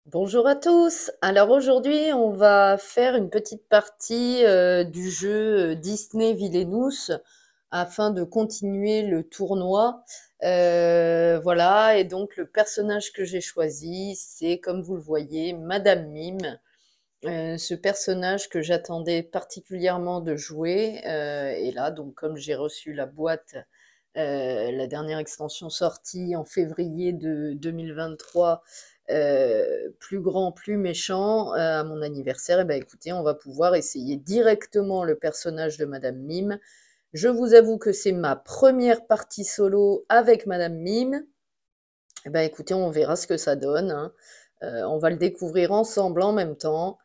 Bonjour à tous. Alors aujourd'hui, on va faire une petite partie du jeu Disney Villainous afin de continuer le tournoi. Voilà, et donc le personnage que j'ai choisi, c'est comme vous le voyez, Madame Mime. Ce personnage que j'attendais particulièrement de jouer. Et là, donc comme j'ai reçu la boîte, la dernière extension sortie en février de 2023, plus grand, plus méchant, à mon anniversaire, et ben écoutez, on va pouvoir essayer directement le personnage de Madame Mime. Je vous avoue que c'est ma première partie solo avec Madame Mime. Eh ben écoutez, on verra ce que ça donne, hein. On va le découvrir ensemble en même temps.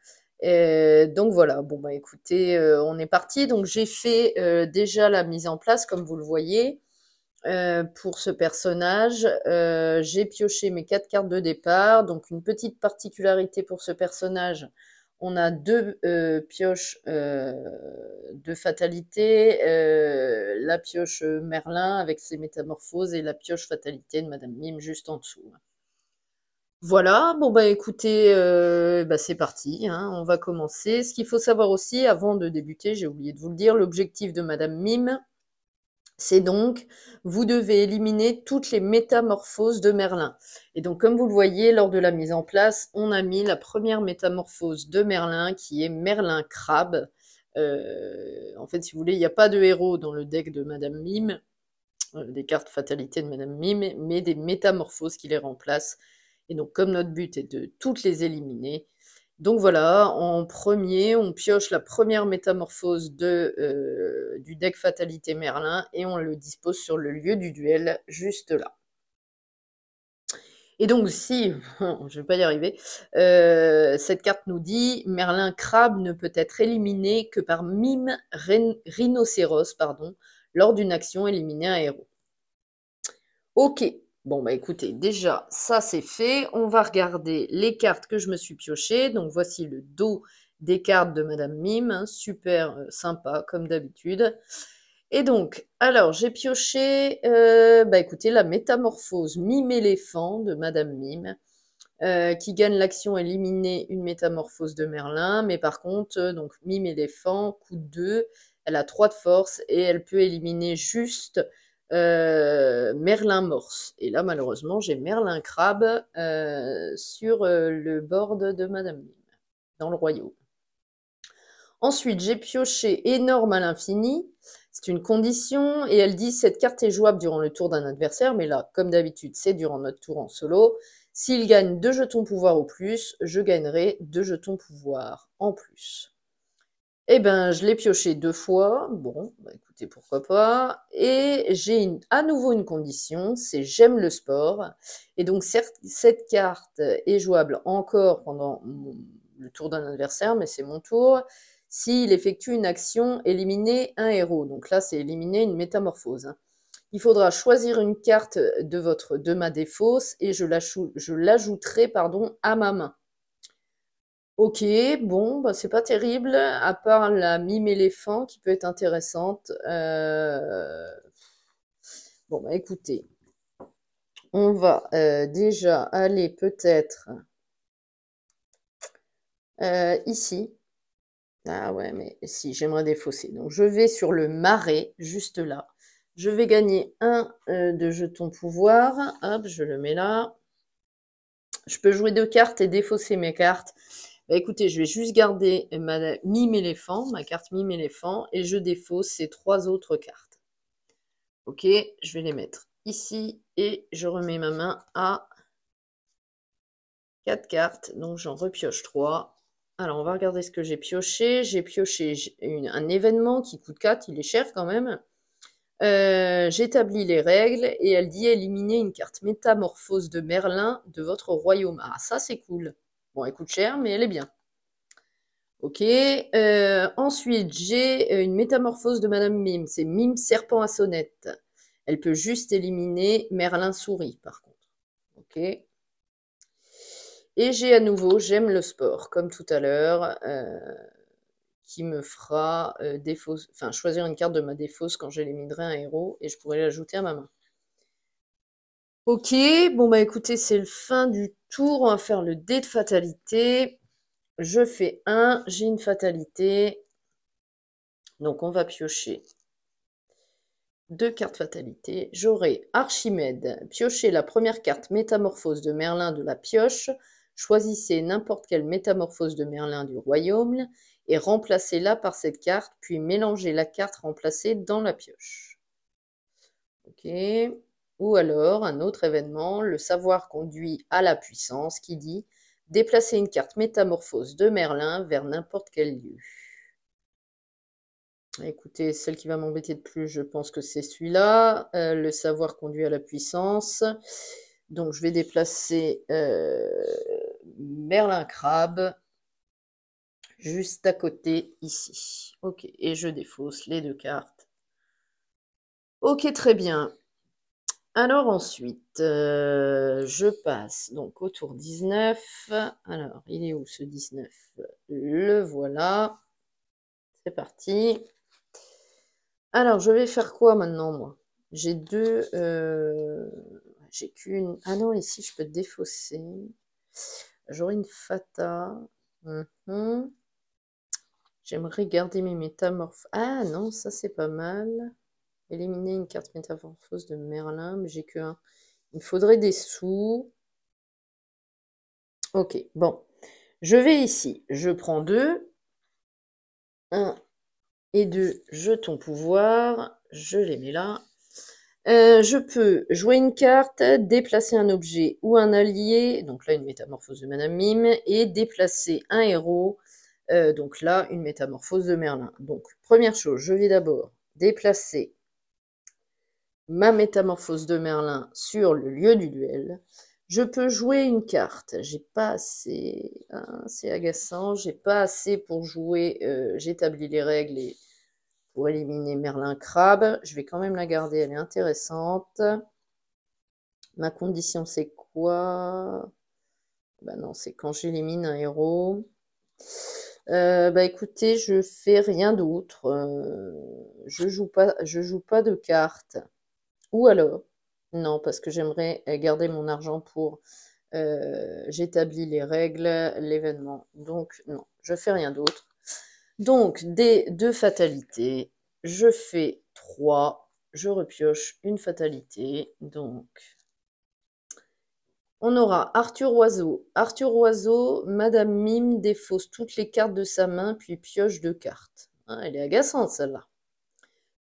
Donc voilà, bon bah écoutez, on est parti. Donc j'ai fait déjà la mise en place, comme vous le voyez, pour ce personnage. J'ai pioché mes 4 cartes de départ. Donc une petite particularité pour ce personnage, on a deux pioches de fatalité, la pioche Merlin avec ses métamorphoses et la pioche fatalité de Madame Mime juste en dessous. Voilà, bon bah écoutez, bah c'est parti, hein, on va commencer. Ce qu'il faut savoir aussi, avant de débuter, j'ai oublié de vous le dire, l'objectif de Madame Mime, c'est donc, vous devez éliminer toutes les métamorphoses de Merlin. Et donc, comme vous le voyez, lors de la mise en place, on a mis la première métamorphose de Merlin, qui est Merlin Crabe. En fait, si vous voulez, il n'y a pas de héros dans le deck de Madame Mime, des cartes fatalité de Madame Mime, mais des métamorphoses qui les remplacent. Et donc, comme notre but est de toutes les éliminer, donc voilà, en premier, on pioche la première métamorphose du deck Fatalité Merlin et on le dispose sur le lieu du duel, juste là. Et donc si, je vais pas y arriver, cette carte nous dit Merlin Crabe ne peut être éliminé que par Mime Rhinocéros, pardon, lors d'une action éliminer un héros. Ok, bon bah écoutez, déjà ça c'est fait. On va regarder les cartes que je me suis piochées. Donc voici le dos des cartes de Madame Mime, hein, super sympa comme d'habitude. Et donc, alors j'ai pioché, bah écoutez, la métamorphose Mime éléphant de Madame Mime, qui gagne l'action éliminer une métamorphose de Merlin, mais par contre, donc Mime éléphant, coûte 2, elle a 3 de force et elle peut éliminer juste Merlin morse. Et là, malheureusement, j'ai Merlin crabe sur le board de Madame Mime, dans le royaume. Ensuite, j'ai pioché énorme à l'infini. C'est une condition et elle dit cette carte est jouable durant le tour d'un adversaire, mais là, comme d'habitude, c'est durant notre tour en solo. S'il gagne 2 jetons pouvoir ou plus, je gagnerai 2 jetons pouvoir en plus. Eh ben, je l'ai pioché 2 fois. Bon, bah écoutez, pourquoi pas. Et j'ai à nouveau une condition, c'est j'aime le sport. Et donc, certes, cette carte est jouable encore pendant le tour d'un adversaire, mais c'est mon tour. S'il effectue une action, éliminer un héros. Donc là, c'est éliminer une métamorphose, hein. Il faudra choisir une carte de ma défausse et je l'ajouterai pardon, à ma main. Ok, bon, bah, c'est pas terrible, à part la mime éléphant qui peut être intéressante. Bon, bah écoutez, on va déjà aller peut-être ici. Ah ouais, mais si, j'aimerais défausser. Donc je vais sur le marais, juste là. Je vais gagner un de jetons pouvoir. Hop, je le mets là. Je peux jouer 2 cartes et défausser mes cartes. Bah, écoutez, je vais juste garder ma mime éléphant, ma carte mime éléphant, et je défausse ces 3 autres cartes. Ok, je vais les mettre ici et je remets ma main à 4 cartes, donc j'en repioche 3. Alors, on va regarder ce que j'ai pioché. J'ai pioché un événement qui coûte 4, il est cher quand même. J'établis les règles et elle dit éliminer une carte métamorphose de Merlin de votre royaume. Ah, ça c'est cool. Bon, elle coûte cher, mais elle est bien. Ok. Ensuite, j'ai une métamorphose de Madame Mime. C'est Mime serpent à sonnette. Elle peut juste éliminer Merlin souris, par contre. Ok. Et j'ai à nouveau j'aime le sport, comme tout à l'heure, qui me fera choisir une carte de ma défausse quand j'éliminerai un héros et je pourrai l'ajouter à ma main. Ok, bon bah écoutez, c'est le fin du tour. On va faire le dé de fatalité. Je fais 1, j'ai une fatalité. Donc on va piocher 2 cartes fatalité. J'aurai Archimède. Piochez la première carte métamorphose de Merlin de la pioche. Choisissez n'importe quelle métamorphose de Merlin du royaume et remplacez-la par cette carte, puis mélangez la carte remplacée dans la pioche. Ok. Ou alors, un autre événement, le savoir conduit à la puissance, qui dit déplacer une carte métamorphose de Merlin vers n'importe quel lieu. Écoutez, celle qui va m'embêter de plus, je pense que c'est celui-là. Le savoir conduit à la puissance. Donc, je vais déplacer Merlin Crabe juste à côté ici. Ok, et je défausse les 2 cartes. Ok, très bien. Alors ensuite, je passe donc au tour 19. Alors, il est où ce 19? Le voilà. C'est parti. Alors, je vais faire quoi maintenant, moi? J'ai deux... j'ai qu'une... Ah non, ici, je peux défausser. J'aurai une fata. Mhm. J'aimerais garder mes métamorphoses. Ah non, ça, c'est pas mal. Éliminer une carte métamorphose de Merlin, mais j'ai que un. Il me faudrait des sous. Ok, bon. Je vais ici. Je prends 2. 1 et 2 jetons pouvoir. Je les mets là. Je peux jouer une carte, déplacer un objet ou un allié, donc là une métamorphose de Madame Mime, et déplacer un héros, donc là une métamorphose de Merlin. Donc première chose, je vais d'abord déplacer ma métamorphose de Merlin sur le lieu du duel. Je peux jouer une carte. J'ai pas assez, hein, c'est agaçant. J'ai pas assez pour jouer. J'établis les règles et pour éliminer Merlin Crabe. Je vais quand même la garder. Elle est intéressante. Ma condition, c'est quoi? Bah non, c'est quand j'élimine un héros. Bah écoutez, je fais rien d'autre. Je joue pas de cartes. Ou alors, non, parce que j'aimerais garder mon argent pour j'établis les règles, l'événement. Donc, non, je fais rien d'autre. Donc, des 2 fatalités, je fais 3, je repioche une fatalité. Donc, on aura Arthur Oiseau. Arthur Oiseau, Madame Mime défausse toutes les cartes de sa main, puis pioche 2 cartes. Hein, elle est agaçante, celle-là.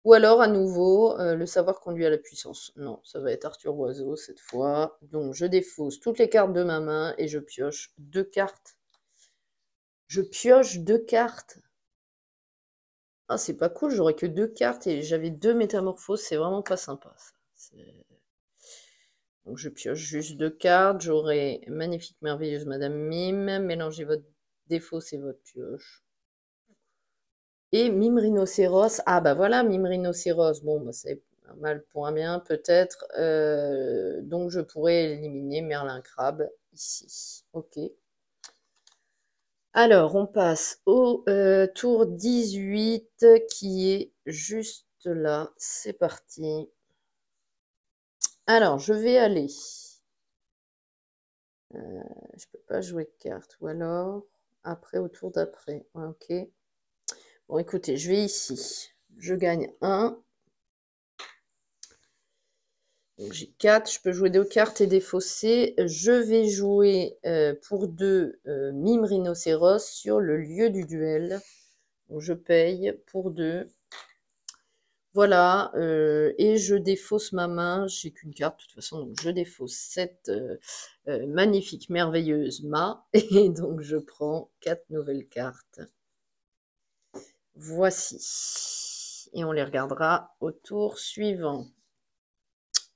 Ou alors, à nouveau, le savoir conduit à la puissance. Non, ça va être Arthur Oiseau cette fois. Donc, je défausse toutes les cartes de ma main et je pioche 2 cartes. Je pioche 2 cartes. Ah, c'est pas cool, j'aurais que 2 cartes et j'avais 2 métamorphoses, c'est vraiment pas sympa ça. Donc je pioche juste 2 cartes, j'aurai magnifique, merveilleuse Madame Mime, mélangez votre défaut, c'est votre pioche. Et Mime Rhinocéros, ah bah voilà, Mime Rhinocéros, bon bah c'est un mal pour un bien peut-être, donc je pourrais éliminer Merlin Crabe ici, ok. Alors on passe au tour 18 qui est juste là, c'est parti. Alors je vais aller, je peux pas jouer de carte, ou alors après au tour d'après, ok. Bon écoutez, je vais ici, je gagne 1. Donc j'ai 4, je peux jouer 2 cartes et défausser. Je vais jouer pour 2 Mime Rhinocéros sur le lieu du duel. Donc je paye pour 2. Voilà, et je défausse ma main. J'ai qu'une carte de toute façon, donc je défausse cette magnifique, merveilleuse Ma. Et donc je prends 4 nouvelles cartes. Voici. Et on les regardera au tour suivant.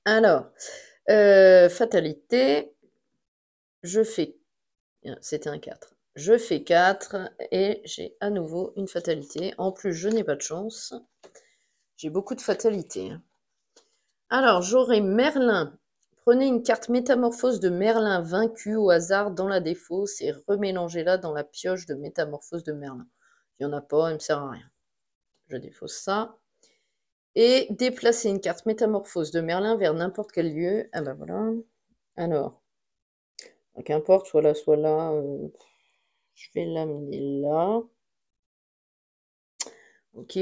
Alors, fatalité, je fais, c'était un 4. Je fais 4 et j'ai à nouveau une fatalité. En plus, je n'ai pas de chance. J'ai beaucoup de fatalités. Alors, j'aurai Merlin. Prenez une carte métamorphose de Merlin vaincu au hasard dans la défausse et remélangez-la dans la pioche de métamorphose de Merlin. Il n'y en a pas, elle ne me sert à rien. Je défausse ça. Et déplacer une carte métamorphose de Merlin vers n'importe quel lieu. Ah bah voilà. Alors, qu'importe, soit là. Je vais l'amener là. Ok.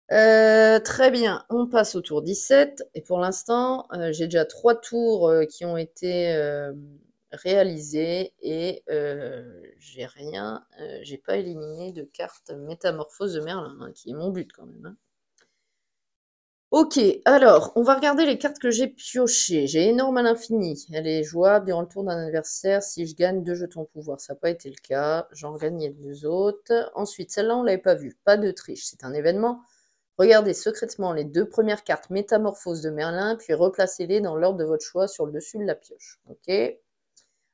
Très bien, on passe au tour 17. Et pour l'instant, j'ai déjà 3 tours qui ont été réalisés et j'ai rien, j'ai pas éliminé de carte métamorphose de Merlin, hein, qui est mon but quand même, hein. Ok, alors, on va regarder les cartes que j'ai piochées. J'ai énorme à l'infini. Elle est jouable durant le tour d'un adversaire si je gagne 2 jetons pouvoir. Ça n'a pas été le cas. J'en gagnais 2 autres. Ensuite, celle-là, on ne l'avait pas vue. Pas de triche. C'est un événement. Regardez secrètement les 2 premières cartes métamorphoses de Merlin, puis replacez-les dans l'ordre de votre choix sur le dessus de la pioche. Ok.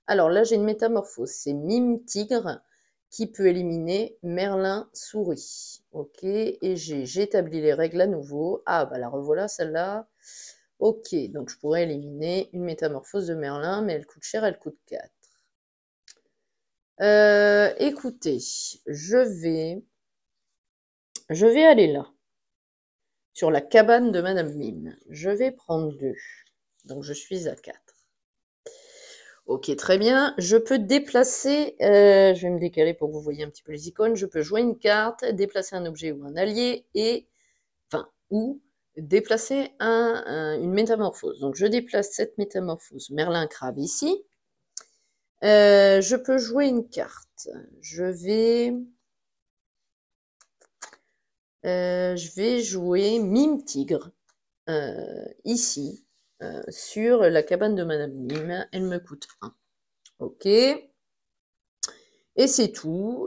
Alors là, j'ai une métamorphose. C'est Mime Tigre qui peut éliminer Merlin Souris. Ok, et j'établis les règles à nouveau. Ah, bah la revoilà celle-là. Ok, donc je pourrais éliminer une métamorphose de Merlin, mais elle coûte cher, elle coûte 4. Écoutez, je vais aller là, sur la cabane de Madame Mime. Je vais prendre 2, donc je suis à 4. Ok, très bien. Je peux déplacer, je vais me décaler pour que vous voyez un petit peu les icônes. Je peux jouer une carte, déplacer un objet ou un allié ou déplacer une métamorphose. Donc je déplace cette métamorphose Merlin Crabe ici. Je peux jouer une carte. Je vais jouer Mime Tigre ici sur la cabane de Madame Mime. Elle me coûte 1. Ok. Et c'est tout.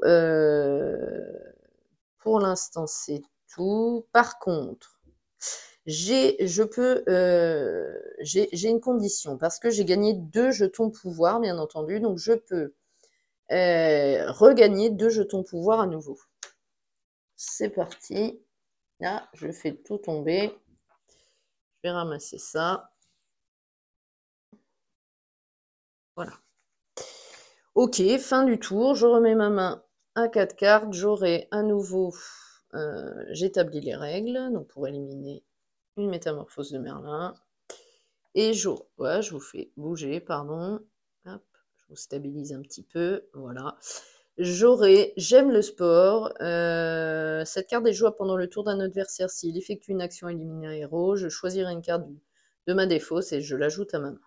Pour l'instant, c'est tout. Par contre, j'ai une condition parce que j'ai gagné 2 jetons pouvoir, bien entendu. Donc, je peux regagner 2 jetons pouvoir à nouveau. C'est parti. Là, je fais tout tomber. Je vais ramasser ça. Voilà. Ok, fin du tour. Je remets ma main à 4 cartes. J'aurai à nouveau, j'établis les règles. Donc, pour éliminer une métamorphose de Merlin. Et je vous fais bouger, pardon. Hop, je vous stabilise un petit peu. Voilà. J'aime le sport. Cette carte est jouable pendant le tour d'un adversaire. S'il effectue une action éliminer un héros, je choisirai une carte de ma défausse et je l'ajoute à ma main.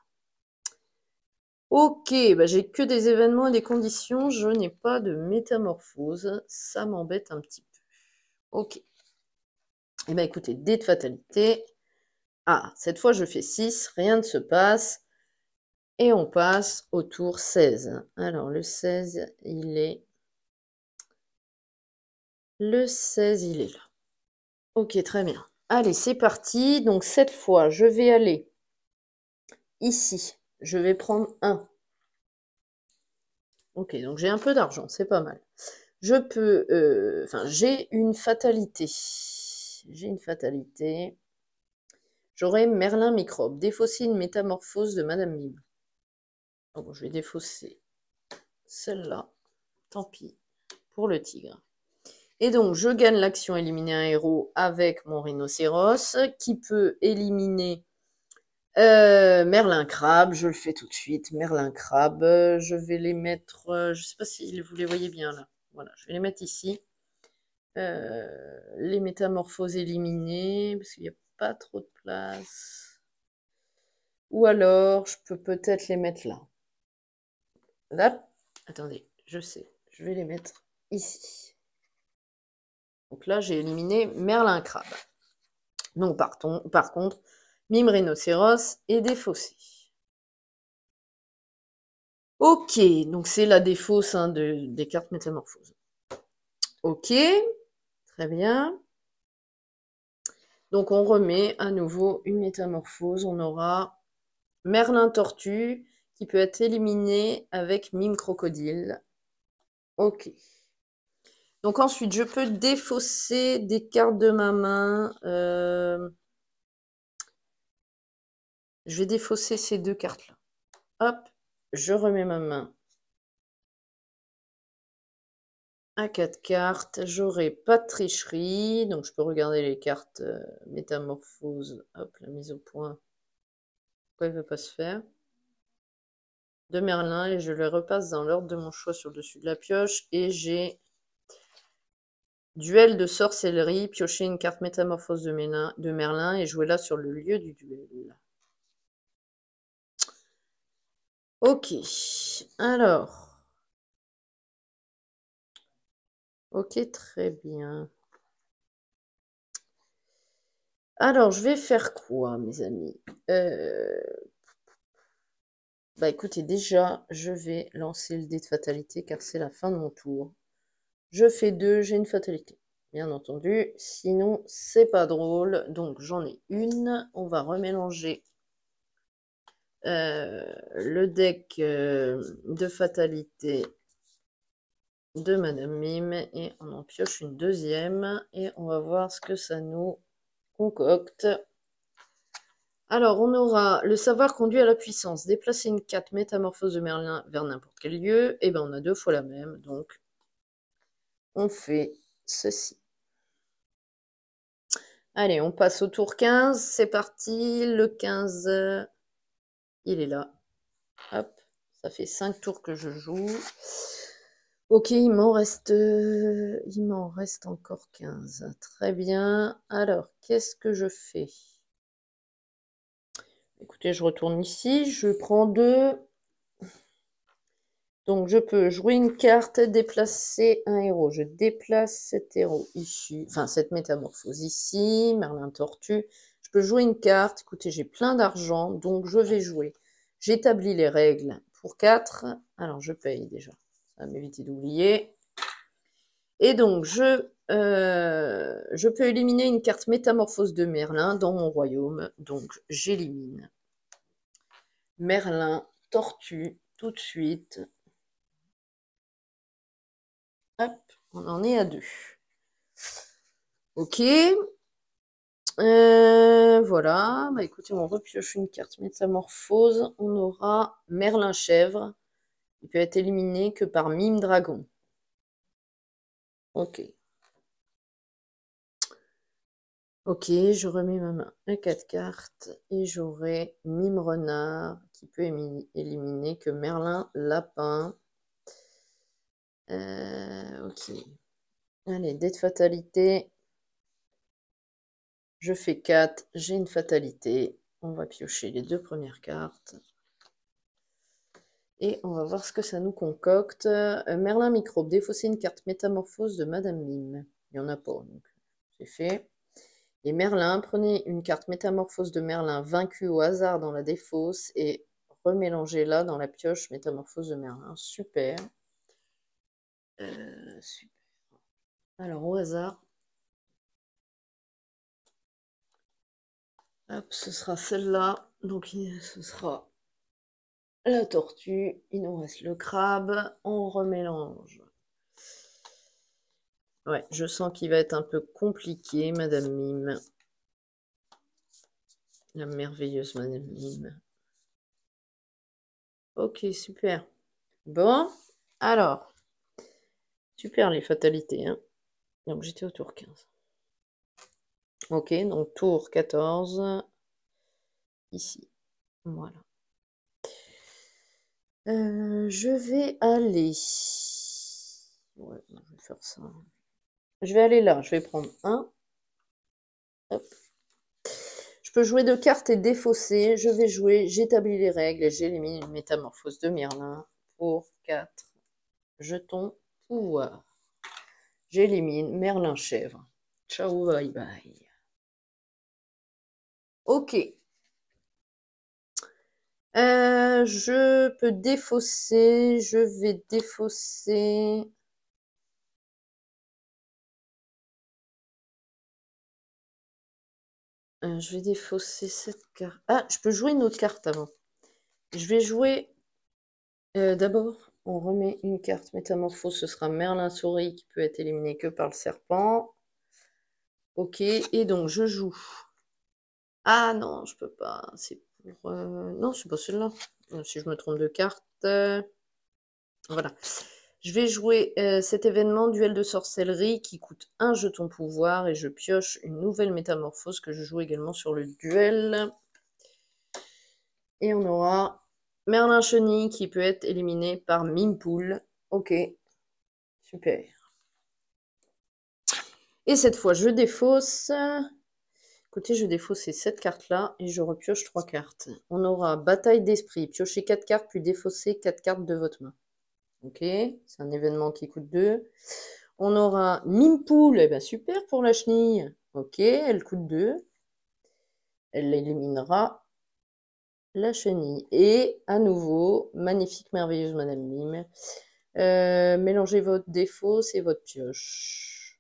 Ok, bah j'ai que des événements et des conditions. Je n'ai pas de métamorphose. Ça m'embête un petit peu. Ok. Eh bien écoutez, dé de fatalité. Ah, cette fois je fais 6, rien ne se passe. Et on passe au tour 16. Alors le 16, il est... Le 16, il est là. Ok, très bien. Allez, c'est parti. Donc cette fois, je vais aller ici. Je vais prendre 1. Ok, donc j'ai un peu d'argent, c'est pas mal. Je peux... Enfin, j'ai une fatalité. J'ai une fatalité. J'aurai Merlin Microbe. Défausser une métamorphose de Madame Mime. Oh, bon, je vais défausser celle-là. Tant pis pour le tigre. Et donc, je gagne l'action éliminer un héros avec mon rhinocéros, qui peut éliminer Merlin Crabe. Je le fais tout de suite. Merlin Crabe, je vais les mettre, je ne sais pas si vous les voyez bien là. Voilà, je vais les mettre ici. Les métamorphoses éliminées, parce qu'il n'y a pas trop de place. Ou alors, je peux peut-être les mettre là. Là, attendez, je sais. Je vais les mettre ici. Donc là, j'ai éliminé Merlin Crabe. Donc, par contre, Mime Rhinocéros est défaussé. Ok, donc c'est la défausse hein, des cartes métamorphoses. Ok, très bien. Donc on remet à nouveau une métamorphose. On aura Merlin Tortue qui peut être éliminé avec Mime Crocodile. Ok. Donc ensuite, je peux défausser des cartes de ma main. Je vais défausser ces 2 cartes-là. Hop, je remets ma main à 4 cartes. J'aurai pas de tricherie, donc je peux regarder les cartes métamorphose. Hop, la mise au point. Pourquoi il ne veut pas se faire? De Merlin, et je les repasse dans l'ordre de mon choix sur le dessus de la pioche. Et j'ai duel de sorcellerie, piocher une carte métamorphose de Merlin et jouer là sur le lieu du duel. Ok, alors. Ok, très bien. Alors, je vais faire quoi, mes amis? Bah écoutez, déjà, je vais lancer le dé de fatalité car c'est la fin de mon tour. Je fais 2, j'ai une fatalité, bien entendu. Sinon, c'est pas drôle. Donc, j'en ai une. On va remélanger le deck de fatalité de Madame Mime et on en pioche une deuxième et on va voir ce que ça nous concocte. Alors, on aura le savoir conduit à la puissance. Déplacer une carte métamorphose de Merlin vers n'importe quel lieu. Et ben, on a 2 fois la même. Donc, on fait ceci. Allez, on passe au tour 15. C'est parti. Le 15, il est là. Hop, ça fait 5 tours que je joue. Ok, il m'en reste encore 15. Très bien. Alors, qu'est-ce que je fais? Écoutez, je retourne ici. Je prends 2. Donc, je peux jouer une carte, déplacer un héros. Je déplace cet héros ici, enfin, cette métamorphose ici, Merlin Tortue. Je peux jouer une carte. Écoutez, j'ai plein d'argent, donc je vais jouer. J'établis les règles pour 4. Alors, je paye déjà. Ça va m'éviter d'oublier. Et donc, je peux éliminer une carte métamorphose de Merlin dans mon royaume. Donc, j'élimine Merlin Tortue tout de suite. Hop, on en est à 2. Ok. Voilà. Bah écoutez, on repioche une carte métamorphose. On aura Merlin Chèvre. Il peut être éliminé que par Mime Dragon. Ok. Ok, je remets ma main à 4 cartes et j'aurai Mime Renard qui peut éliminer que Merlin Lapin. Ok. Allez, dé de fatalité. Je fais 4, j'ai une fatalité. On va piocher les 2 premières cartes. Et on va voir ce que ça nous concocte. Merlin Microbe, défausser une carte métamorphose de Madame Mime. Il n'y en a pas, donc c'est fait. Et Merlin, prenez une carte métamorphose de Merlin vaincue au hasard dans la défausse et remélangez-la dans la pioche métamorphose de Merlin. Super. Super. Alors, au hasard. Hop, ce sera celle-là. Donc, ce sera la tortue. Il nous reste le crabe. On remélange. Ouais, je sens qu'il va être un peu compliqué, Madame Mime. La merveilleuse Madame Mime. Ok, super. Bon, alors. Super les fatalités, hein. Donc j'étais au tour 15. Ok, donc tour 14. Ici. Voilà. Je vais aller. Ouais, je vais faire ça. Je vais aller là. Je vais prendre un. Hop. Je peux jouer 2 cartes et défausser. Je vais jouer. J'établis les règles et j'élimine une métamorphose de Merlin pour 4 jetons pouvoir. J'élimine Merlin Chèvre. Ciao, bye bye. Ok. Je peux défausser. Je vais défausser. Je vais défausser cette carte. Ah, je peux jouer une autre carte avant. Je vais jouer. D'abord, on remet une carte métamorphose. Ce sera Merlin Souris qui peut être éliminé que par le serpent. Ok. Et donc, je joue. Ah non, je peux pas. C'est pour. Non, c'est pas celle-là. Si je me trompe de carte. Voilà. Je vais jouer cet événement duel de sorcellerie qui coûte un jeton pouvoir et je pioche une nouvelle métamorphose que je joue également sur le duel. Et on aura Merlin Chenille qui peut être éliminé par Mimpool. Ok, super. Et cette fois, je défausse. Écoutez, je défausse ces 7 cartes-là et je repioche 3 cartes. On aura Bataille d'esprit. Piochez 4 cartes puis défausser 4 cartes de votre main. Ok, c'est un événement qui coûte 2. On aura Mimpool. Eh ben super pour la chenille. Ok, elle coûte 2. Elle éliminera la chenille. Et à nouveau, magnifique, merveilleuse Madame Mime. Mélangez votre défausse et votre pioche.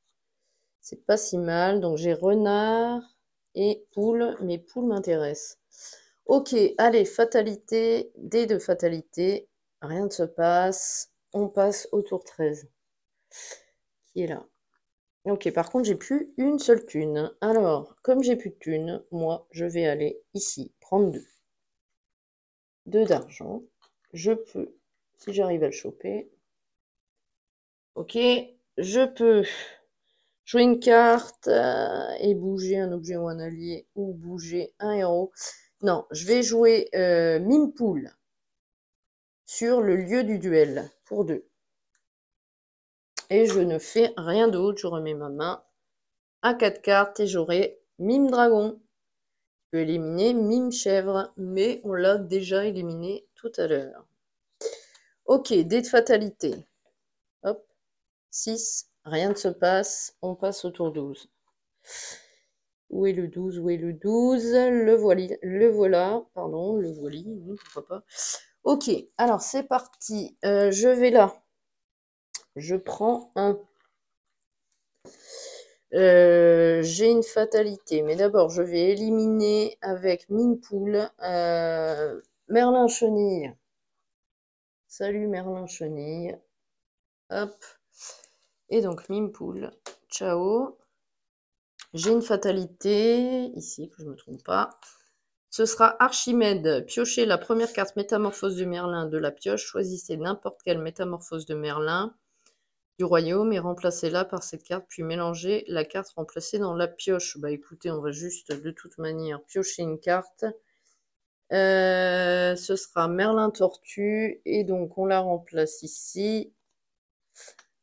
C'est pas si mal. Donc j'ai renard et poule. Mais poule m'intéresse. Ok, allez, fatalité. Dés de fatalité. Rien ne se passe. On passe au tour 13. Qui est là? Ok, par contre, j'ai plus une seule thune. Alors, comme j'ai plus de thune, moi, je vais aller ici, prendre 2. 2 d'argent. Je peux, si j'arrive à le choper. Ok, je peux jouer une carte et bouger un objet ou un allié ou bouger un héros. Non, je vais jouer Mimpool sur le lieu du duel pour 2. Et je ne fais rien d'autre. Je remets ma main à 4 cartes et j'aurai Mime Dragon. Je peux éliminer Mime Chèvre, mais on l'a déjà éliminé tout à l'heure. Ok, dés de fatalité. Hop, 6, rien ne se passe. On passe au tour 12. Où est le 12? Où est le 12? Le voilà, pardon, le voili, pourquoi pas. Ok, alors c'est parti. Je vais là. Je prends un. J'ai une fatalité, mais d'abord je vais éliminer avec Mimpool Merlin Chenille. Salut Merlin Chenille. Hop. Et donc Mimpool. Ciao. J'ai une fatalité ici, que je ne me trompe pas. Ce sera Archimède. Piochez la première carte métamorphose de Merlin de la pioche. Choisissez n'importe quelle métamorphose de Merlin du royaume et remplacez-la par cette carte, puis mélangez la carte remplacée dans la pioche. Bah écoutez, on va juste de toute manière piocher une carte. Ce sera Merlin Tortue, et donc on la remplace ici.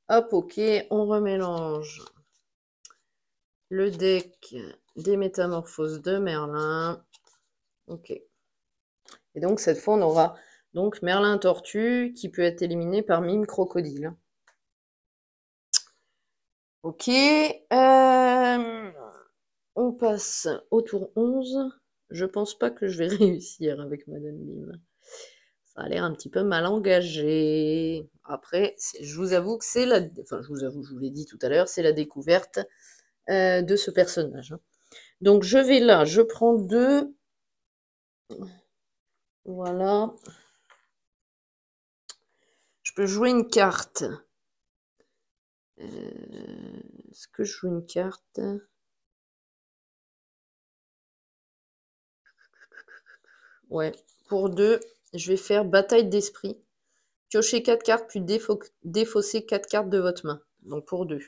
Hop, ok, on remélange le deck des métamorphoses de Merlin. Ok. Et donc cette fois, on aura donc Merlin Tortue qui peut être éliminé par Mime Crocodile. Ok. On passe au tour 11. Je pense pas que je vais réussir avec Madame Mime. Ça a l'air un petit peu mal engagé. Après, je vous avoue que c'est la... Enfin, je vous l'ai dit tout à l'heure, c'est la découverte de ce personnage. Donc, je vais là, je prends 2. Voilà. Je peux jouer une carte. Est-ce que je joue une carte? Ouais, pour 2, je vais faire bataille d'esprit. Piochez 4 cartes, puis défausser 4 cartes de votre main. Donc pour 2.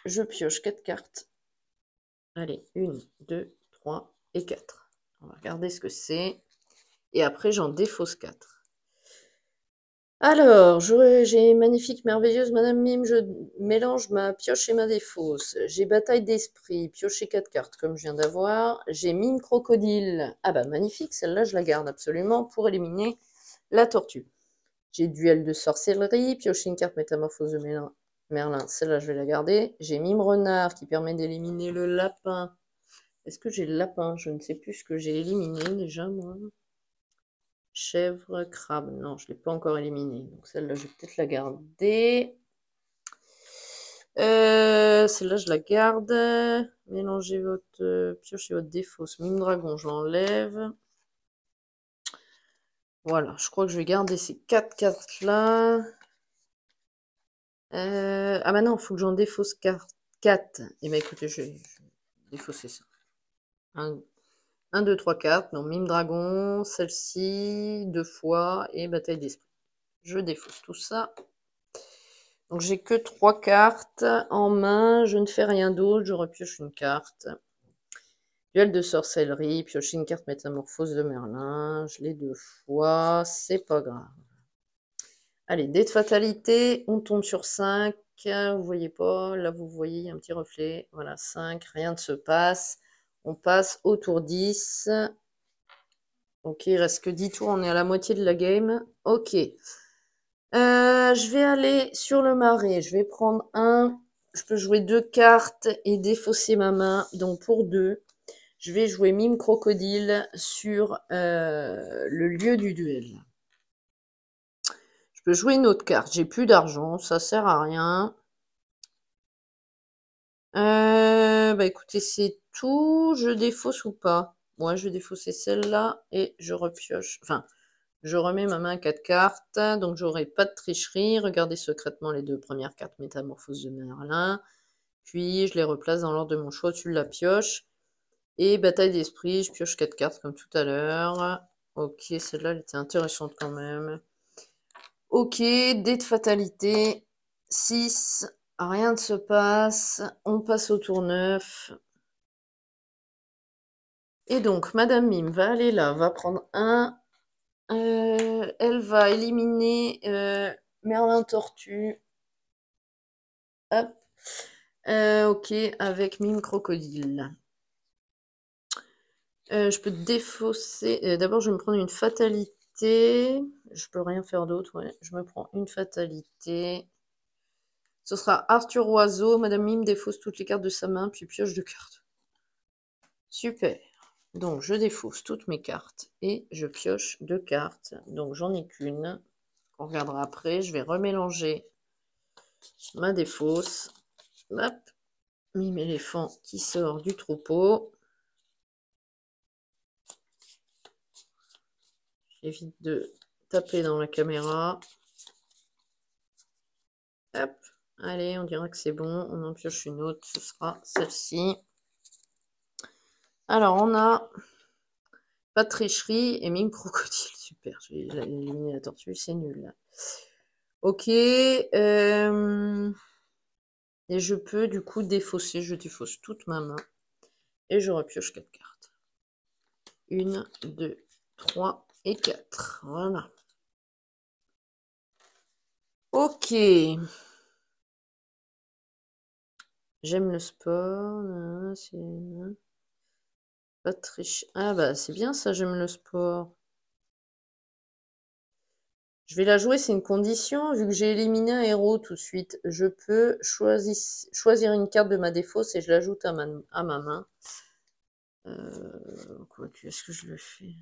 Je pioche 4 cartes. Allez, 1, 2, 3 et 4. On va regarder ce que c'est. Et après, j'en défausse 4. Alors, j'ai magnifique, merveilleuse Madame Mime. Je mélange ma pioche et ma défausse. J'ai bataille d'esprit. Piocher 4 cartes, comme je viens d'avoir. J'ai Mime Crocodile. Ah bah magnifique, celle-là, je la garde absolument pour éliminer la tortue. J'ai duel de sorcellerie, piocher une carte métamorphose de Merlin, celle-là je vais la garder. J'ai Mime Renard qui permet d'éliminer le lapin. Est-ce que j'ai le lapin? Je ne sais plus ce que j'ai éliminé déjà moi. Chèvre, crabe, non je ne l'ai pas encore éliminé. Donc celle-là je vais peut-être la garder. Celle-là je la garde. Mélangez votre pioche et votre défausse. Mime dragon, je l'enlève. Voilà, je crois que je vais garder ces 4 cartes-là. Ah bah non, il faut que j'en défausse 4. Et bah écoutez, je vais défausser ça. 1, 2, 3, 4. Non, Mime Dragon, celle-ci, 2 fois, et Bataille d'Esprit. Je défausse tout ça. Donc j'ai que 3 cartes en main, je ne fais rien d'autre, je repioche une carte. Duel de sorcellerie, piocher une carte métamorphose de Merlin, je l'ai 2 fois, c'est pas grave. Allez, dés de fatalité, on tombe sur 5, vous voyez pas, là vous voyez un petit reflet, voilà 5, rien ne se passe. On passe au tour 10. Ok, il reste que 10 tours, on est à la moitié de la game. Ok. Je vais aller sur le marais, je vais prendre je peux jouer 2 cartes et défausser ma main, donc pour 2. Je vais jouer Mime Crocodile sur le lieu du duel. Je peux jouer une autre carte. J'ai plus d'argent, ça sert à rien. Bah écoutez, c'est tout. Je défausse ou pas? Moi, je vais défausser celle-là et je repioche. Enfin, je remets ma main à 4 cartes, donc j'aurai pas de tricherie. Regardez secrètement les 2 premières cartes métamorphose de Merlin. Puis je les replace dans l'ordre de mon choix au-dessus de la pioche. Et bataille d'esprit, je pioche 4 cartes comme tout à l'heure. Ok, celle-là, elle était intéressante quand même. Ok, dés de fatalité. 6, rien ne se passe. On passe au tour 9. Et donc, Madame Mime va aller là, va prendre un. Elle va éliminer Merlin Tortue. Hop. Ok, avec Mime Crocodile. Je peux défausser. D'abord, je vais me prendre une fatalité. Je peux rien faire d'autre, ouais. Je me prends une fatalité. Ce sera Arthur Oiseau. Madame Mime défausse toutes les cartes de sa main, puis pioche 2 cartes. Super. Donc, je défausse toutes mes cartes et je pioche 2 cartes. Donc, j'en ai qu'une. On regardera après. Je vais remélanger ma défausse. Hop. Mime éléphant qui sort du troupeau. J'évite de taper dans la caméra. Hop. Allez, on dira que c'est bon. On en pioche une autre. Ce sera celle-ci. Alors, on a pas de tricherie et Mime Crocodile. Super. J'ai éliminé la tortue. C'est nul, là. Ok. Et je peux, du coup, défausser. Je défausse toute ma main. Et je repioche 4 cartes. 1, 2, 3 et 4. Voilà. Ok. J'aime le sport. Pas de triche. Ah bah c'est bien ça, j'aime le sport. Je vais la jouer, c'est une condition. Vu que j'ai éliminé un héros tout de suite, je peux choisir une carte de ma défausse et je l'ajoute à ma main. Est-ce que je le fais?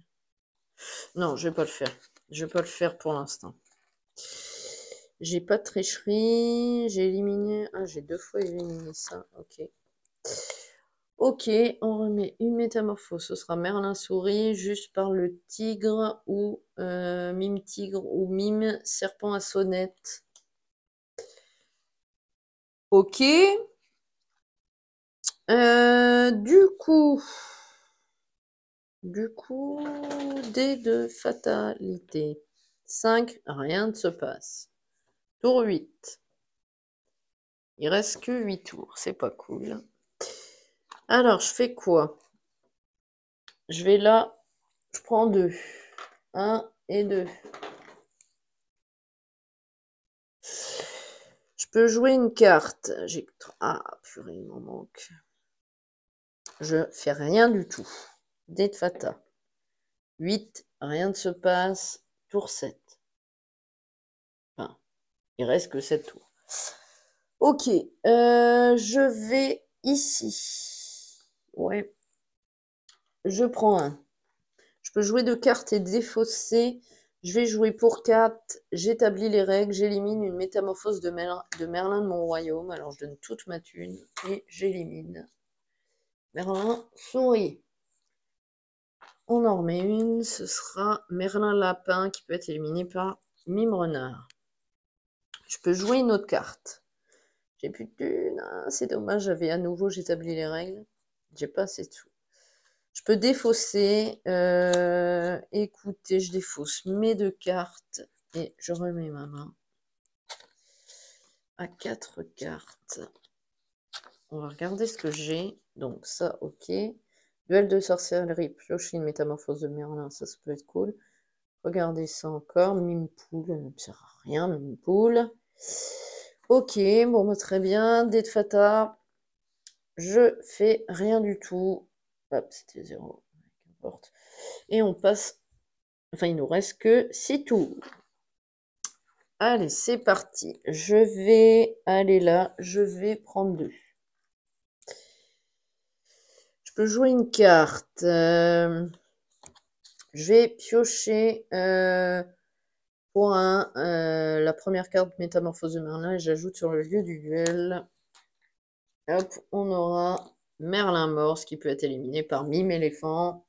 Non, je vais pas le faire. Je vais pas le faire pour l'instant. J'ai pas de tricherie. J'ai éliminé. Ah, j'ai 2 fois éliminé ça. Ok. Ok, on remet une métamorphose. Ce sera Merlin Souris, juste par le tigre ou Mime Tigre ou Mime Serpent à sonnette. Ok. Du coup, dés de fatalité. 5, rien ne se passe. Tour 8. Il reste que 8 tours, c'est pas cool. Alors, je fais quoi? Je vais là, je prends 2. 1 et 2. Je peux jouer une carte. Ah, purée, il m'en manque. Je fais rien du tout. Dés de fata. 8, rien ne se passe. Tour 7. Enfin, il reste que 7 tours. Ok, je vais ici. Ouais. Je prends un. Je peux jouer 2 cartes et défausser. Je vais jouer pour 4. J'établis les règles. J'élimine une métamorphose de Merlin de mon royaume. Alors je donne toute ma thune et j'élimine Merlin souris. On en remet une. Ce sera Merlin lapin qui peut être éliminé par Mime renard. Je peux jouer une autre carte. J'ai plus de thunes. Ah, c'est dommage. J'établis les règles. J'ai pas assez de sous. Je peux défausser. Écoutez, je défausse mes 2 cartes et je remets ma main à 4 cartes. On va regarder ce que j'ai. Donc ça, ok. Duel de sorcellerie, piocher une métamorphose de Merlin, ça peut être cool. Regardez ça encore. Mime poule, ne me sert à rien, mime poule. Ok, bon, bah, très bien. Dé de Fata. Je fais rien du tout. Hop, c'était 0. Qu'importe. Et on passe. Enfin, il nous reste que 6 tours. Allez, c'est parti. Je vais aller là. Je vais prendre 2. Je peux jouer une carte. Je vais piocher pour la première carte métamorphose de Merlin et j'ajoute sur le lieu du duel. Hop, on aura Merlin mort, ce qui peut être éliminé par mime éléphant.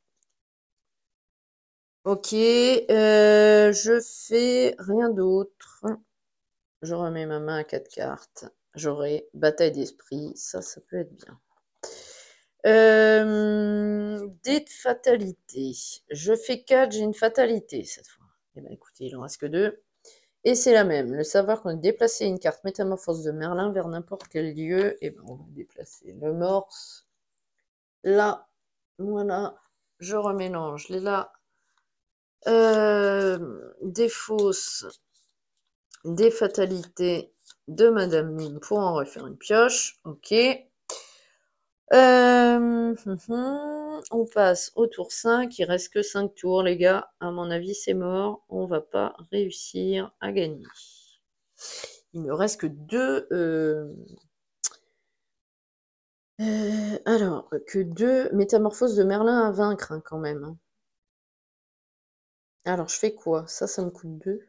Ok, je fais rien d'autre. Je remets ma main à 4 cartes. J'aurai bataille d'esprit, ça peut être bien. Dé de fatalité. Je fais 4, j'ai une fatalité cette fois. Eh bien écoutez, il en reste que 2. Et c'est la même. Le savoir qu'on a déplacé une carte métamorphose de Merlin vers n'importe quel lieu, et ben on va déplacer le morse. Là, voilà. Je remélange les là. Des fausses, des fatalités de Madame Mime pour en refaire une pioche. Ok. On passe au tour 5. Il reste que 5 tours, les gars. À mon avis, c'est mort. On va pas réussir à gagner. Il me reste que 2. Alors, que 2 métamorphoses de Merlin à vaincre, hein, quand même. Hein. Alors, je fais quoi? Ça me coûte 2.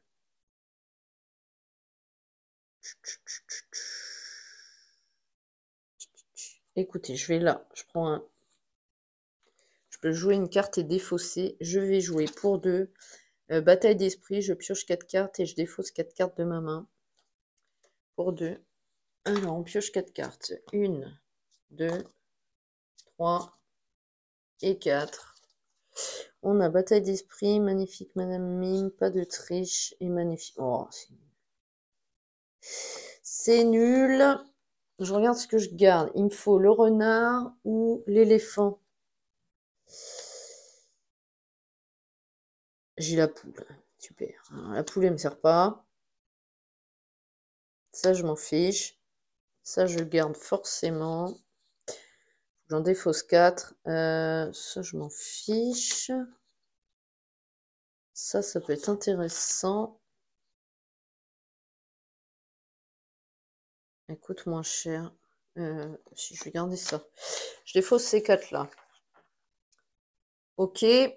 Écoutez, je vais là. Je prends un. Je peux jouer une carte et défausser. Je vais jouer pour 2. Bataille d'esprit, je pioche 4 cartes et je défausse 4 cartes de ma main. Pour 2. Alors, on pioche 4 cartes. 1, 2, 3 et 4. On a bataille d'esprit, magnifique Madame Mime, pas de triche et magnifique. Oh, c'est nul. Je regarde ce que je garde. Il me faut le renard ou l'éléphant. J'ai la poule. Super. Alors, la poule, elle me sert pas. Ça, je m'en fiche. Ça, je garde forcément. J'en défausse 4. Ça, je m'en fiche. Ça peut être intéressant. Elle coûte moins cher. Si je vais garder ça. Je défausse ces 4-là. Ok. Et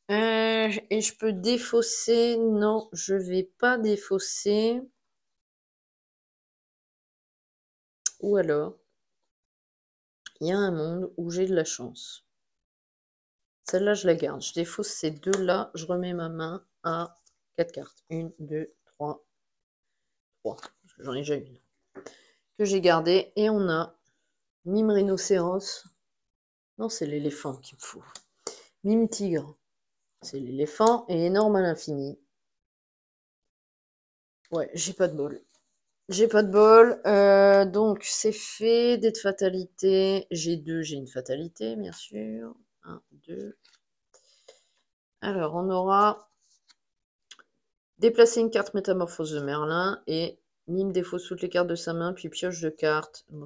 je peux défausser. Non, je vais pas défausser. Ou alors, il y a un monde où j'ai de la chance. Celle-là, je la garde. Je défausse ces 2-là. Je remets ma main à 4 cartes. 1, 2, 3. 3. J'en ai déjà une. Que j'ai gardée. Et on a Mime rhinocéros. Non, c'est l'éléphant qu'il me faut. Mime tigre. C'est l'éléphant et énorme à l'infini. Ouais, j'ai pas de bol. J'ai pas de bol. Donc, c'est fait. Dé de fatalité. J'ai 2. J'ai une fatalité, bien sûr. 1, 2. Alors, on aura déplacer une carte métamorphose de Merlin et Mime défausse toutes les cartes de sa main, puis pioche de cartes. Bon,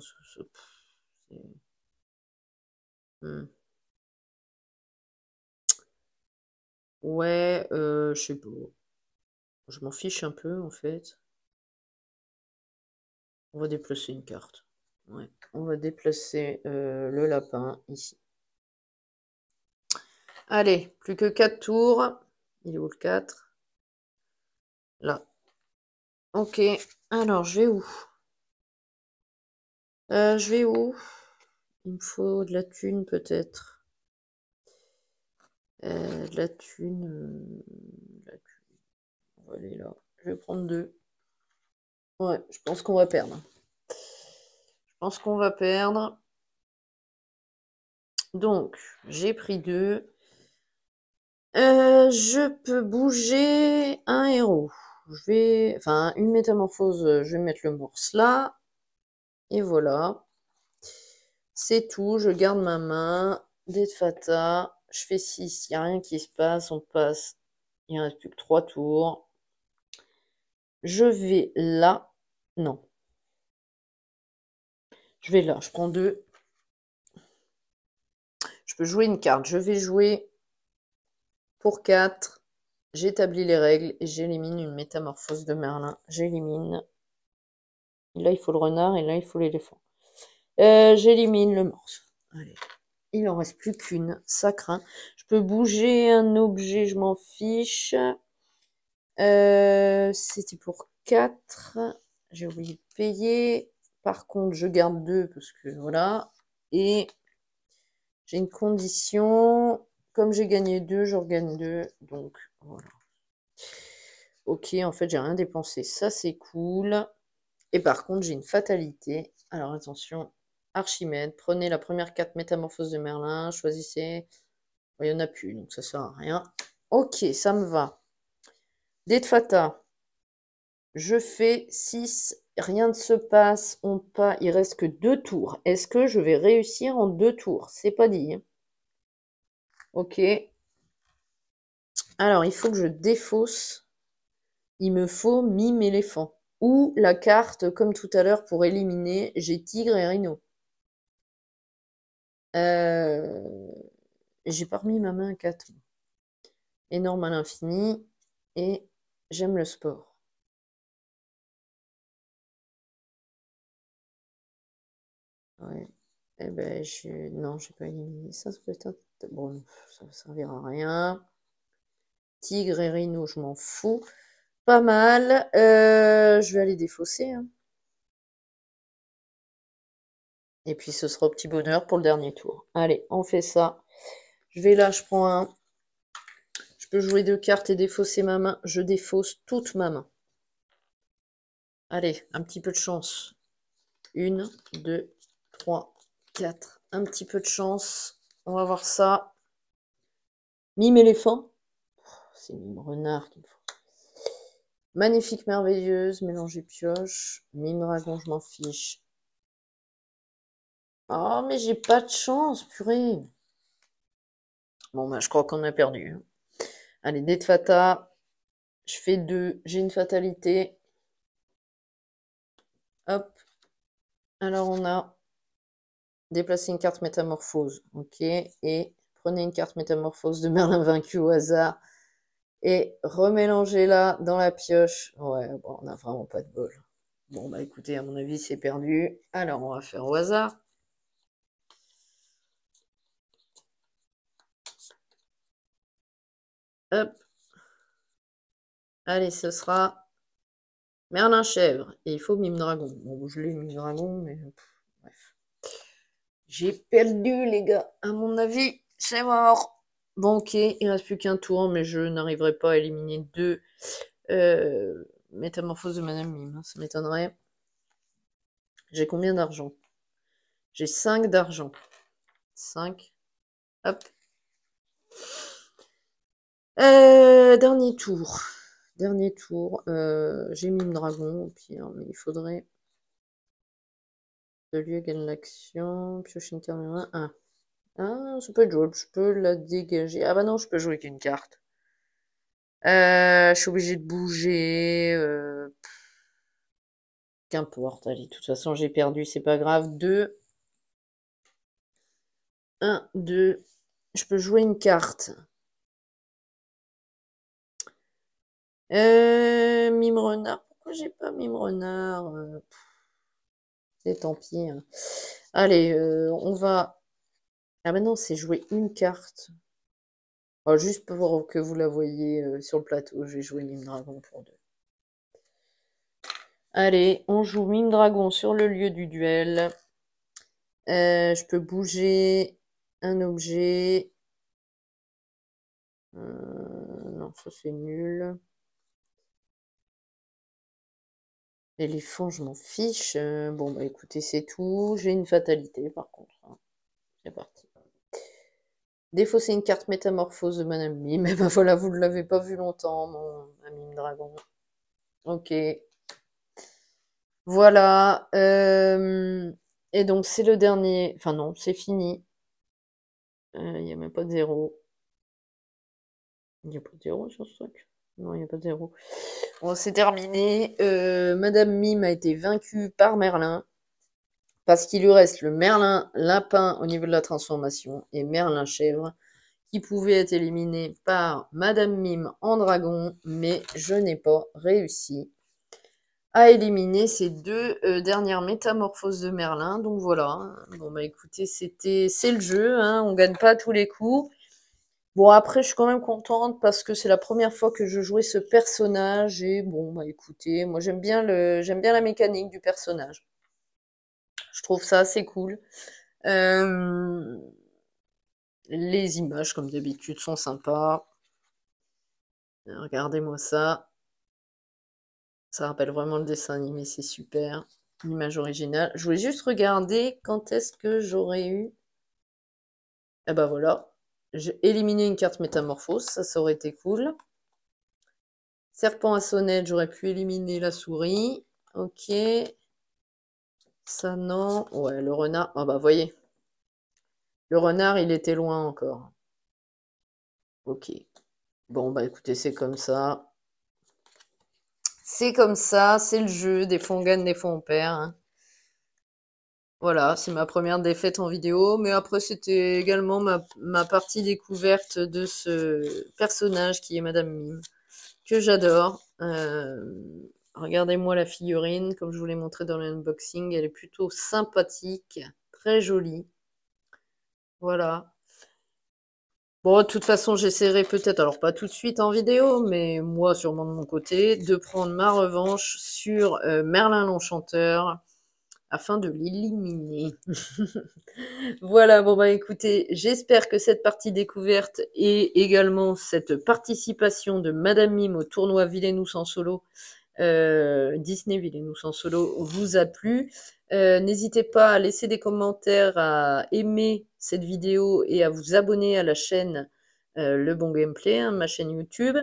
ouais, je sais pas. Je m'en fiche un peu, en fait. On va déplacer une carte. Ouais, on va déplacer le lapin ici. Allez, plus que 4 tours. Il est où le 4? Là. Ok, alors je vais où? Je vais où? Il me faut de la thune peut-être. De la thune. On va aller là. Je vais prendre 2. Ouais, je pense qu'on va perdre. Je pense qu'on va perdre. Donc, j'ai pris 2. Je peux bouger un héros. je vais... Enfin, une métamorphose, je vais mettre le morse là. Et voilà. C'est tout, je garde ma main. Dé de Fata. Je fais 6, il n'y a rien qui se passe. On passe. Il ne reste plus que 3 tours. Je vais là. Non. Je vais là, je prends 2. Je peux jouer une carte. Je vais jouer pour 4. J'établis les règles et j'élimine une métamorphose de Merlin. J'élimine. Là, il faut le renard et là, il faut l'éléphant. J'élimine le morse. Allez. Il en reste plus qu'une. Ça craint. Je peux bouger un objet, je m'en fiche. C'était pour 4. J'ai oublié de payer. Par contre, je garde 2 parce que voilà. Et j'ai une condition. Comme j'ai gagné 2, je regagne 2. Donc, voilà. Ok, en fait, j'ai rien dépensé. Ça, c'est cool. Et par contre, j'ai une fatalité. Alors, attention. Archimède, prenez la première carte métamorphose de Merlin. Choisissez. Il n'y en a plus, donc ça sert à rien. Ok, ça me va. Dé de Fata. Je fais 6. Rien ne se passe. Il reste que 2 tours. Est-ce que je vais réussir en 2 tours? C'est pas dit. Hein. Ok. Alors, il faut que je défausse. Il me faut mime éléphant. Ou la carte, comme tout à l'heure, pour éliminer, j'ai tigre et rhino. J'ai pas remis ma main à 4. Énorme à l'infini. Et j'aime le sport. Ouais. Eh ben, non, j'ai pas éliminé ça. Ça peut être bon, ça ne servira à rien. Tigre et rhino, je m'en fous. Pas mal. Je vais aller défausser. Hein. Et puis, ce sera au petit bonheur pour le dernier tour. Allez, on fait ça. Je vais là, je prends un. Je peux jouer 2 cartes et défausser ma main. Je défausse toute ma main. Allez, un petit peu de chance. 1, 2, 3, 4. Un petit peu de chance. On va voir ça. Mime éléphant. C'est mime renard qu'il me faut. Magnifique, merveilleuse, mélanger pioche. Mime dragon, je m'en fiche. Oh, mais j'ai pas de chance, purée. Bon, bah, je crois qu'on a perdu. Hein. Allez, dé de Fata. Je fais 2. J'ai une fatalité. Hop. Alors, on a déplacé une carte métamorphose. Ok. Et prenez une carte métamorphose de Merlin vaincu au hasard. Et remélangez-la dans la pioche. Ouais, bon, on n'a vraiment pas de bol. Bon, bah écoutez, à mon avis, c'est perdu. Alors, on va faire au hasard. Hop. Allez, ce sera Merlin chèvre. Et il faut mime dragon. Bon, je l'ai mime dragon, mais bref. J'ai perdu, les gars. À mon avis, c'est mort. Bon, ok, il reste plus qu'un tour, mais je n'arriverai pas à éliminer 2 métamorphoses de Madame Mime. Hein, ça m'étonnerait. J'ai combien d'argent? J'ai 5 d'argent. 5. Hop. Dernier tour. Dernier tour. J'ai mis le dragon au pire, mais il faudrait. De lieu gagne l'action. Pioche une carte. Ah, ça peut être jouable. Je peux la dégager. Ah bah non, je peux jouer qu'une carte. Je suis obligée de bouger. Qu'importe. Allez, de toute façon, j'ai perdu. C'est pas grave. 2. 1, 2. Je peux jouer une carte. Mime renard. Pourquoi j'ai pas mime renard c'est tant pis. Hein. Allez, on va. Ah bah non, c'est jouer une carte. Oh, juste pour que vous la voyez sur le plateau, je vais jouer Mime Dragon pour 2. Allez, on joue Mime Dragon sur le lieu du duel. Je peux bouger un objet. Non, ça c'est nul. L'éléphant, je m'en fiche. Bon, bah écoutez, c'est tout. J'ai une fatalité par contre. Hein. C'est parti. Défausser une carte métamorphose de Madame Mime. Mais ben voilà, vous ne l'avez pas vu longtemps, mon Mime Dragon. Ok. Voilà. Et donc, c'est le dernier. Enfin, non, c'est fini. Il n'y a même pas de zéro. Il n'y a pas de zéro sur ce truc? Non, il n'y a pas de zéro. Bon, c'est terminé. Madame Mime a été vaincue par Merlin. Parce qu'il lui reste le Merlin lapin au niveau de la transformation et Merlin chèvre qui pouvaient être éliminés par Madame Mime en dragon, mais je n'ai pas réussi à éliminer ces deux dernières métamorphoses de Merlin. Donc voilà. Bon bah écoutez, c'est le jeu, hein, on gagne pas à tous les coups. Bon après je suis quand même contente parce que c'est la première fois que je jouais ce personnage et bon bah écoutez, moi j'aime bien la mécanique du personnage. Je trouve ça assez cool. Euh, les images comme d'habitude sont sympas. Regardez-moi ça. Ça rappelle vraiment le dessin animé, c'est super. L'image originale. Je voulais juste regarder quand est-ce que j'aurais eu. Ah bah voilà. J'ai éliminé une carte métamorphose, ça aurait été cool. Serpent à sonnette, j'aurais pu éliminer la souris. Ok. Ça non. Ouais, le renard. Ah bah voyez. Le renard, il était loin encore. Ok. Bon bah écoutez, c'est comme ça. C'est comme ça, c'est le jeu. Des fois on gagne, des fois on perd, hein. Voilà, c'est ma première défaite en vidéo, mais après c'était également ma partie découverte de ce personnage qui est Madame Mime, que j'adore. Regardez-moi la figurine, comme je vous l'ai montré dans l'unboxing, elle est plutôt sympathique, très jolie. Voilà. Bon, de toute façon, j'essaierai peut-être, alors pas tout de suite en vidéo, mais moi, sûrement de mon côté, de prendre ma revanche sur Merlin l'Enchanteur, afin de l'éliminer. Voilà, bon bah écoutez, j'espère que cette partie découverte et également cette participation de Madame Mime au tournoi Villainous en solo, Disney Villainous en solo, vous a plu. N'hésitez pas à laisser des commentaires, à aimer cette vidéo et à vous abonner à la chaîne Le Bon Gameplay, hein, ma chaîne YouTube.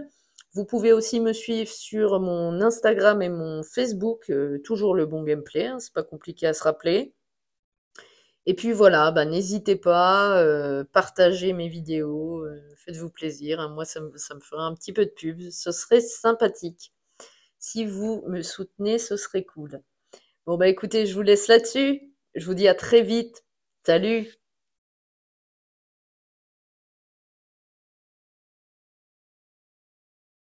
Vous pouvez aussi me suivre sur mon Instagram et mon Facebook, toujours Le Bon Gameplay, hein, c'est pas compliqué à se rappeler. Et puis voilà, bah, n'hésitez pas, partagez mes vidéos, faites-vous plaisir, hein, moi ça me fera un petit peu de pub, ce serait sympathique. Si vous me soutenez, ce serait cool. Bon bah écoutez, je vous laisse là-dessus. Je vous dis à très vite. Salut!